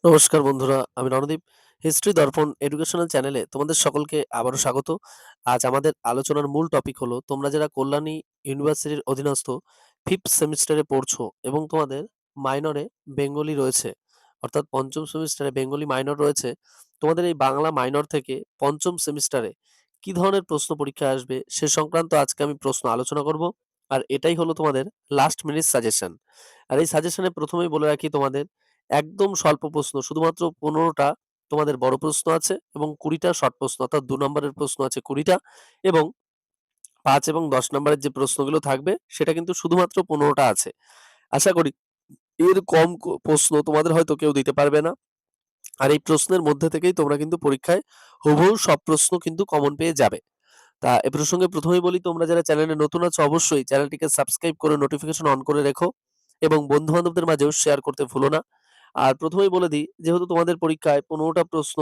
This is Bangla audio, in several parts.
নমস্কার বন্ধুরা, আমি রণদীপ। হিস্ট্রি দর্পণ এডুকেশনাল চ্যানেলে তোমাদের সকলকে আবারও স্বাগত। আজ আমাদের আলোচনার মূল টপিক হলো তোমরা যারা কল্যাণী ইউনিভার্সিটির অধীনস্থ 5th সেমিস্টারে পড়ছো এবং তোমাদের মাইনরে বেঙ্গলি রয়েছে, অর্থাৎ পঞ্চম সেমিস্টারে বেঙ্গলি মাইনর রয়েছে। তোমাদের এই বাংলা মাইনর থেকে পঞ্চম সেমিস্টারে কি ধরনের প্রশ্ন পরীক্ষায় আসবে সে সংক্রান্ত আজকে আমি প্রশ্ন আলোচনা করব। আর এটাই হলো তোমাদের লাস্ট মিনিট সাজেশন। আর এই সাজেশনে প্রথমেই বলে রাখি তোমাদের একদম স্বল্প প্রশ্ন, শুধুমাত্র 15টা তোমাদের বড় প্রশ্ন আছে এবং 20টা শর্ট প্রশ্ন, অর্থাৎ 2 নম্বরের প্রশ্ন আছে 20টা এবং 5 এবং 10 নম্বরের যে প্রশ্নগুলো থাকবে সেটা কিন্তু শুধুমাত্র 15টা আছে। আশা করি এর কম প্রশ্ন তোমাদের হয়তো কেউ দিতে পারবে না। আর এই প্রশ্নের মধ্যে থেকেই তোমরা কিন্তু পরীক্ষায় হুবহু সব প্রশ্ন কিন্তু কমন পেয়ে যাবে। তা এ প্রসঙ্গে প্রথমেই বলি, তোমরা যারা চ্যানেলে নতুন আছো অবশ্যই চ্যানেলটিকে সাবস্ক্রাইব করে নোটিফিকেশন অন করে রেখো এবং বন্ধু-বান্ধবদের মাঝেও শেয়ার করতে ভুলো না। আর প্রথমেই বলে দিই, যেহেতু তোমাদের পরীক্ষায় 15টা প্রশ্ন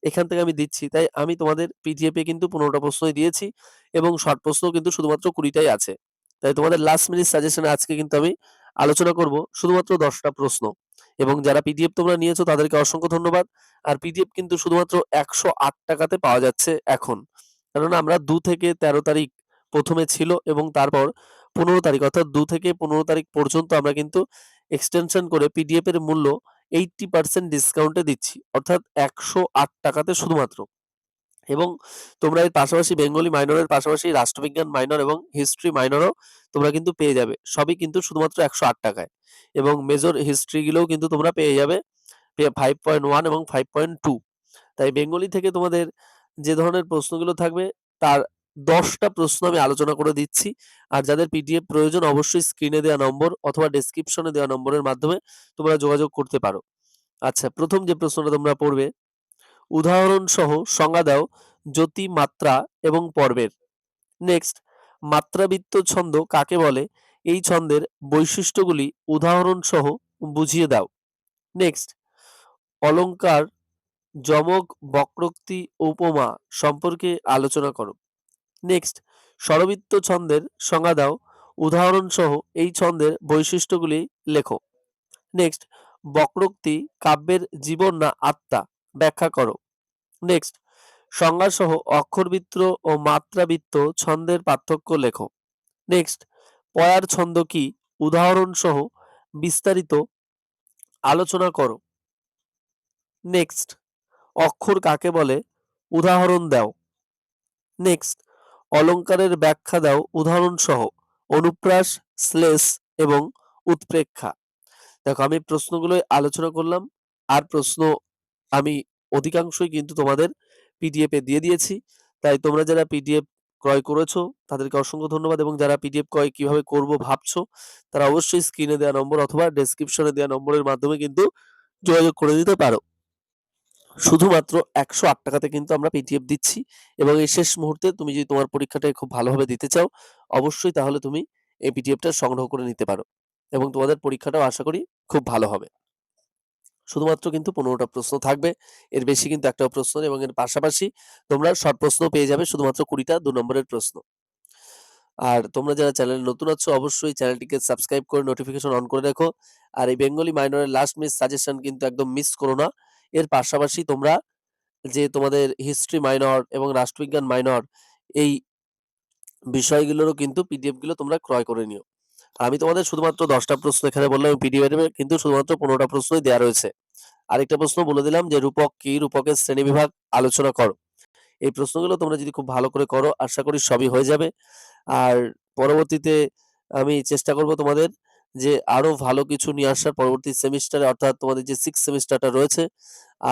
এখান থেকে আমি দিচ্ছি, তাই আমি তোমাদের পিডিএফ এ কিন্তু 15টা প্রশ্নই দিয়েছি এবং শর্ট প্রশ্নও কিন্তু শুধুমাত্র 20টাই আছে। তাই তোমাদের লাস্ট মিনিট সাজেশনে আজকে কিন্তু আমি আলোচনা করব শুধুমাত্র 10টা প্রশ্ন। এবং যারা পিডিএফ তোমরা নিয়েছো তাদেরকে অসংখ্য ধন্যবাদ। আর পিডিএফ কিন্তু শুধুমাত্র 108 টাকাতে পাওয়া যাচ্ছে এখন। কেননা আমরা 2 থেকে 13 তারিখ প্রথমে ছিল এবং তারপর 15 তারিখ, অর্থাৎ 2 থেকে 15 তারিখ পর্যন্ত আমরা কিন্তু এক্সটেনশন করে পিডিএফ এর মূল্য 80% ডিসকাউন্টে দিচ্ছি, অর্থাৎ 108 টাকাতে শুধুমাত্র। এবং তোমরা এর পাশাপাশি বেঙ্গলি মাইনরের পাশাপাশি রাষ্ট্রবিজ্ঞান মাইনর এবং হিস্ট্রি মাইনরও তোমরা কিন্তু পেয়ে যাবে, সবই কিন্তু শুধুমাত্র 108 টাকায়। এবং মেজর হিস্ট্রি গুলোও কিন্তু তোমরা পেয়ে যাবে 5.1 এবং 5.2। তাই বেঙ্গলি থেকে তোমাদের যে ধরনের প্রশ্নগুলো থাকবে তার 10টা প্রশ্ন আমি আলোচনা করে দিচ্ছি। আর যাদের পিডিএফ প্রয়োজন অবশ্যই স্ক্রিনে দেওয়া নম্বর অথবা ডেসক্রিপশনে দেওয়া নম্বরের মাধ্যমে তোমরা যোগাযোগ করতে পারো। আচ্ছা, প্রথম যে প্রশ্নটা তোমরা পড়বে, উদাহরণ সহ সংজ্ঞা দাও জ্যোতি, মাত্রা এবং পর্বের। নেক্সট, মাত্রাবৃত্ত ছন্দ কাকে বলে? এই ছন্দের বৈশিষ্ট্যগুলি উদাহরণ সহ বুঝিয়ে দাও। নেক্সট, অলংকার, যমক, বক্রোক্তি, উপমা সম্পর্কে আলোচনা করো। নেক্সট, স্বরবৃত্ত ছন্দের সংজ্ঞা দাও, উদাহরণ সহ এই ছন্দের বৈশিষ্ট্যগুলি লেখো। নেক্সট, বক্রোক্তি কাব্যের জীবন না আত্মা, ব্যাখ্যা করো। নেক্সট, সংজ্ঞা সহ অক্ষরবৃত্ত ও মাত্রাবৃত্ত ছন্দের পার্থক্য লেখো। নেক্সট, পয়ার ছন্দ কি? উদাহরণ সহ বিস্তারিত আলোচনা করো। নেক্সট, অক্ষর কাকে বলে? উদাহরণ দাও। নেক্সট, অলংকারের ব্যাখ্যা দাও উদাহরণ সহ, অনুপ্রাস, শ্লেষ এবং উৎপ্রেক্ষা। দেখো, আমি প্রশ্নগুলো আলোচনা করলাম আর প্রশ্ন আমি অধিকাংশই কিন্তু তোমাদের পিডিএফ এ দিয়ে দিয়েছি। তাই তোমরা যারা পিডিএফ ক্রয় করেছো তাদেরকে অসংখ্য ধন্যবাদ এবং যারা পিডিএফ ক্রয় কিভাবে করব ভাবছো তারা অবশ্যই স্ক্রিনে দেওয়া নম্বর অথবা ডেসক্রিপশনে দেওয়া নম্বরের মাধ্যমে কিন্তু যোগাযোগ করে দিতে পারো। শুধুমাত্র 108 টাকাতে কিন্তু আমরা পিডিএফ দিচ্ছি এবং এই শেষ মুহূর্তে তুমি যদি তোমার পরীক্ষাটা খুব ভালোভাবে দিতে চাও অবশ্যই তাহলে তুমি এই পিডিএফটা সংগ্রহ করে নিতে পারো এবং তোমাদের পরীক্ষাটাও আশা করি খুব ভালো হবে। শুধুমাত্র কিন্তু 15টা প্রশ্ন থাকবে, এর বেশি কিন্তু একটাও প্রশ্ন নেই এবং এর পাশাপাশি তোমরা শর্ট প্রশ্ন পেয়ে যাবে শুধুমাত্র 20টা 2 নম্বরের প্রশ্ন। আর তোমরা যারা চ্যানেলে নতুন আছো অবশ্যই চ্যানেলটিকে সাবস্ক্রাইব করে নোটিফিকেশন অন করে রেখো। আর এই বেঙ্গলি মাইনরের লাস্ট মিনিট সাজেশন কিন্তু একদম মিস করো না। এর পাশাপাশি তোমরা যে তোমাদের হিস্ট্রি মাইনর এবং রাষ্ট্রবিজ্ঞান মাইনর এই বিষয়গুলোরও কিন্তু পিডিএফ গুলো তোমরা ক্রয় করে নিও। আমি তোমাদের শুধুমাত্র 10টা প্রশ্ন এখানে বললাম, পিডিএফ এ কিন্তু শুধুমাত্র 15টা প্রশ্নই দেওয়া রয়েছে। আরেকটা প্রশ্ন বলে দিলাম যে রূপক কি? রূপকের শ্রেণীবিভাগ আলোচনা করো। এই প্রশ্নগুলো তোমরা যদি খুব ভালো করে করো আশা করি সবই হয়ে যাবে। আর পরবর্তীতে আমি চেষ্টা করব তোমাদের যে আরো ভালো কিছু নিয়ে আসার পরবর্তী সেমিস্টারে, অর্থাৎ তোমাদের যে 6th সেমিস্টারটা রয়েছে।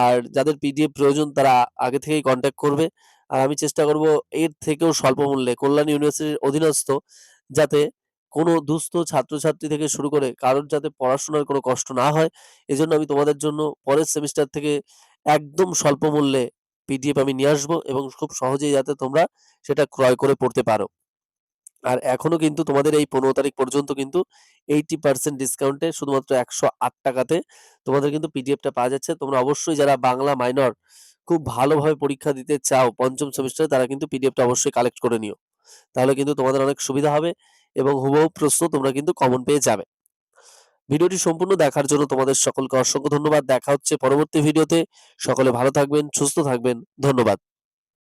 আর যাদের পিডিএফ প্রয়োজন তারা আগে থেকেই কন্ট্যাক্ট করবে। আর আমি চেষ্টা করব এর থেকেও স্বল্প মূল্যে কল্যাণী ইউনিভার্সিটির অধীনস্থ যাতে কোনো দুস্থ ছাত্রছাত্রী থেকে শুরু করে কারোর যাতে পড়াশোনার কোনো কষ্ট না হয়, এজন্য আমি তোমাদের জন্য পরের সেমিস্টার থেকে একদম স্বল্প মূল্যে পিডিএফ আমি নিয়ে আসবো এবং খুব সহজেই যাতে তোমরা সেটা ক্রয় করে পড়তে পারো। আর এখনো কিন্তু তোমাদের এই 15 তারিখ পর্যন্ত কিন্তু 80% ডিসকাউন্টে শুধুমাত্র 108 টাকাতে তোমাদের কিন্তু পিডিএফটা পাওয়া যাচ্ছে। তোমরা অবশ্যই যারা বাংলা মাইনর খুব ভালোভাবে পরীক্ষা দিতে চাও পঞ্চম সেমিস্টারে তারা কিন্তু পিডিএফটা অবশ্যই কালেক্ট করে নিও। তাহলে কিন্তু তোমাদের অনেক সুবিধা হবে এবং হুবহু প্রশ্ন তোমরা কিন্তু কমন পেয়ে যাবে। ভিডিওটি সম্পূর্ণ দেখার জন্য তোমাদের সকলকে অসংখ্য ধন্যবাদ। দেখা হচ্ছে পরবর্তী ভিডিওতে। সকলে ভালো থাকবেন, সুস্থ থাকবেন। ধন্যবাদ।